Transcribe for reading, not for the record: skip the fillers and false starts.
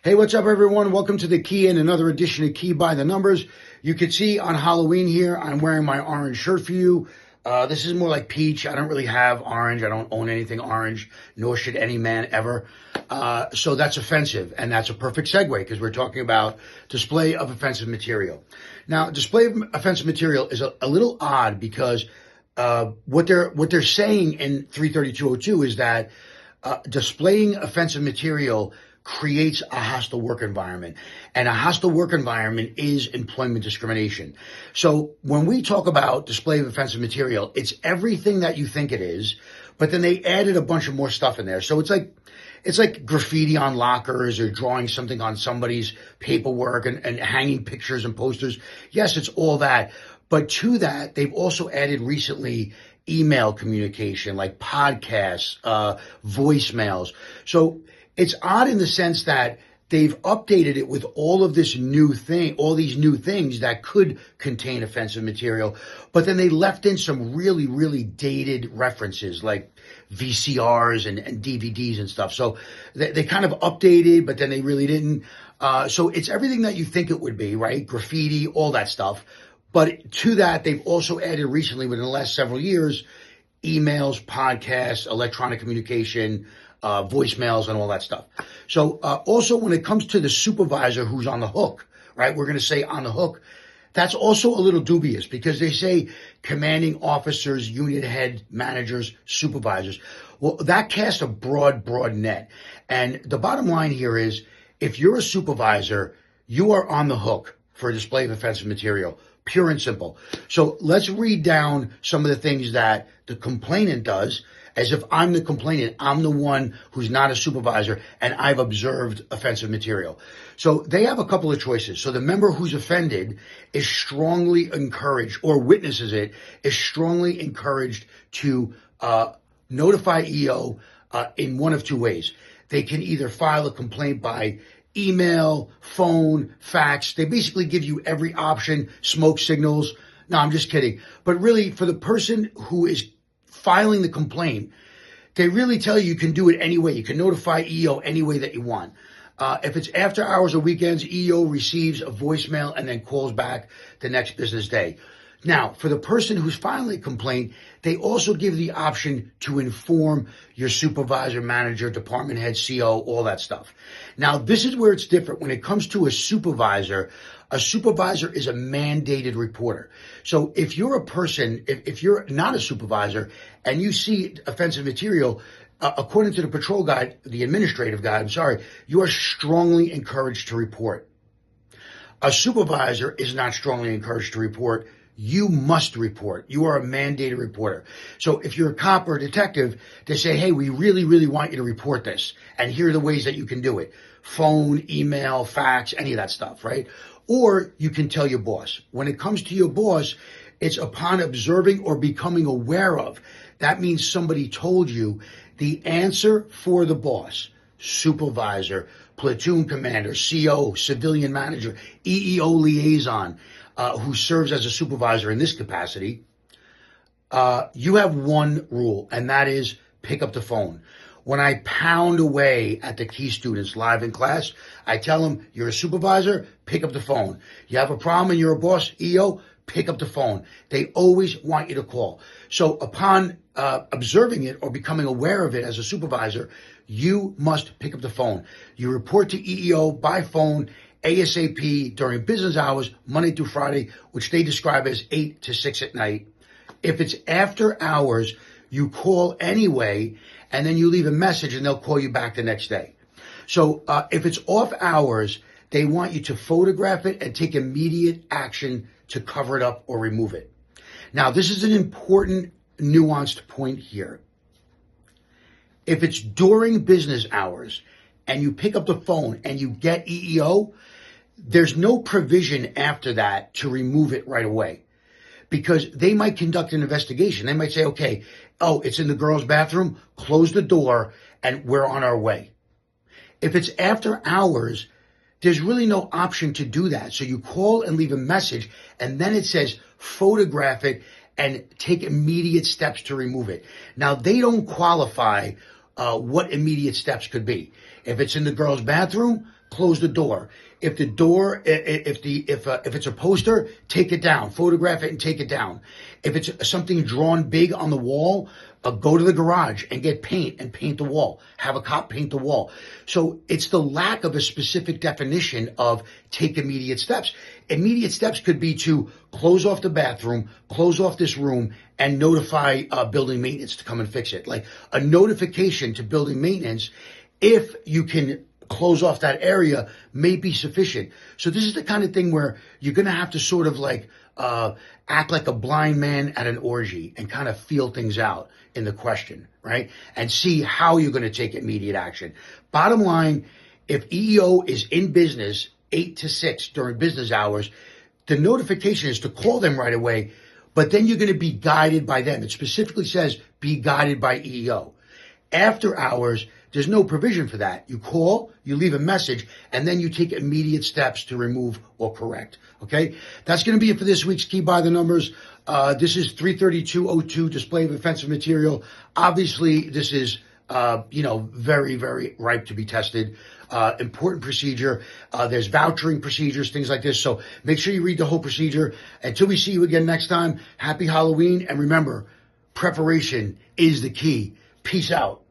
Hey, what's up, everyone? Welcome to the Key in, another edition of Key by the Numbers. You can see on Halloween here, I'm wearing my orange shirt for you. This is more like peach. I don't really have orange. I don't own anything orange, nor should any man ever. So that's offensive, and that's a perfect segue because we're talking about display of offensive material. Now, display of offensive material is a little odd because what they're saying in 33202 is that displaying offensive material creates a hostile work environment, and a hostile work environment is employment discrimination. So when we talk about display of offensive material, it's everything that you think it is, but then they added a bunch of more stuff in there. So it's like graffiti on lockers or drawing something on somebody's paperwork and hanging pictures and posters. Yes, it's all that. But to that, they've also added recently email communication, like podcasts, voicemails. So it's odd in the sense that they've updated it with all of this new thing, all these new things that could contain offensive material, but then they left in some really, really dated references like VCRs and DVDs and stuff. So they kind of updated, but then they really didn't. So it's everything that you think it would be, right? Graffiti, all that stuff. But to that, they've also added recently, within the last several years, emails, podcasts, electronic communication, voicemails, and all that stuff. So also when it comes to the supervisor who's on the hook, right, we're going to say on the hook, that's also a little dubious because they say commanding officers, unit head, managers, supervisors. Well, that casts a broad net. And the bottom line here is if you're a supervisor, you are on the hook for a display of offensive material. Pure and simple. So let's read down some of the things that the complainant does as if I'm the complainant. I'm the one who's not a supervisor and I've observed offensive material. So they have a couple of choices. So the member who's offended is strongly encouraged, or witnesses it, is strongly encouraged to notify EO in one of two ways. They can either file a complaint by email, phone, fax. They basically give you every option, smoke signals. No, I'm just kidding. But really, for the person who is filing the complaint, they really tell you can do it any way. You can notify EO any way that you want. If it's after hours or weekends, EO receives a voicemail and then calls back the next business day. Now, for the person who's filing a complaint, they also give the option to inform your supervisor, manager, department head, CO, all that stuff. Now, this is where it's different. When it comes to a supervisor is a mandated reporter. So if you're a person, if you're not a supervisor and you see offensive material, according to the patrol guide, the administrative guide, you are strongly encouraged to report. A supervisor is not strongly encouraged to report. You must report. You are a mandated reporter. So if you're a cop or a detective, they say, hey, we really, really want you to report this. And here are the ways that you can do it. Phone, email, fax, any of that stuff, right? Or you can tell your boss. When it comes to your boss, it's upon observing or becoming aware of. That means somebody told you. The answer for the boss, supervisor, platoon commander, CO, civilian manager, EEO liaison, who serves as a supervisor in this capacity, you have one rule, and that is pick up the phone. When I pound away at the key students live in class, I tell them, you're a supervisor, pick up the phone. You have a problem and you're a boss, EO, pick up the phone. They always want you to call. So upon observing it or becoming aware of it as a supervisor, you must pick up the phone. You report to EEO by phone ASAP during business hours, Monday through Friday, which they describe as 8 to 6 at night. If it's after hours, you call anyway, and then you leave a message and they'll call you back the next day. So if it's off hours, they want you to photograph it and take immediate action to cover it up or remove it. Now, this is an important nuanced point here. If it's during business hours and you pick up the phone and you get EEO, there's no provision after that to remove it right away because they might conduct an investigation. They might say, okay, it's in the girls' bathroom, close the door, and we're on our way. If it's after hours, there's really no option to do that. So you call and leave a message, and then it says photograph it and take immediate steps to remove it. Now, they don't qualify what immediate steps could be. If it's in the girls' bathroom, close the door. If the door, if it's a poster, take it down, photograph it and take it down. If it's something drawn big on the wall, go to the garage and get paint and paint the wall. Have a cop paint the wall. So it's the lack of a specific definition of take immediate steps. Immediate steps could be to close off the bathroom, close off this room, and notify building maintenance to come and fix it. Like a notification to building maintenance, if you can close off that area, may be sufficient. So this is the kind of thing where you're going to have to sort of like act like a blind man at an orgy and kind of feel things out in the question, right? And see how you're going to take immediate action. Bottom line, if EEO is in business 8 to 6 during business hours, the notification is to call them right away, but then you're going to be guided by them. It specifically says be guided by EEO. After hours, there's no provision for that. You call, you leave a message, and then you take immediate steps to remove or correct. Okay? That's going to be it for this week's Key by the Numbers. This is 33202, display of offensive material. Obviously, this is, very, very ripe to be tested. Important procedure. There's vouchering procedures, things like this. So make sure you read the whole procedure. Until we see you again next time, happy Halloween. And remember, preparation is the key. Peace out.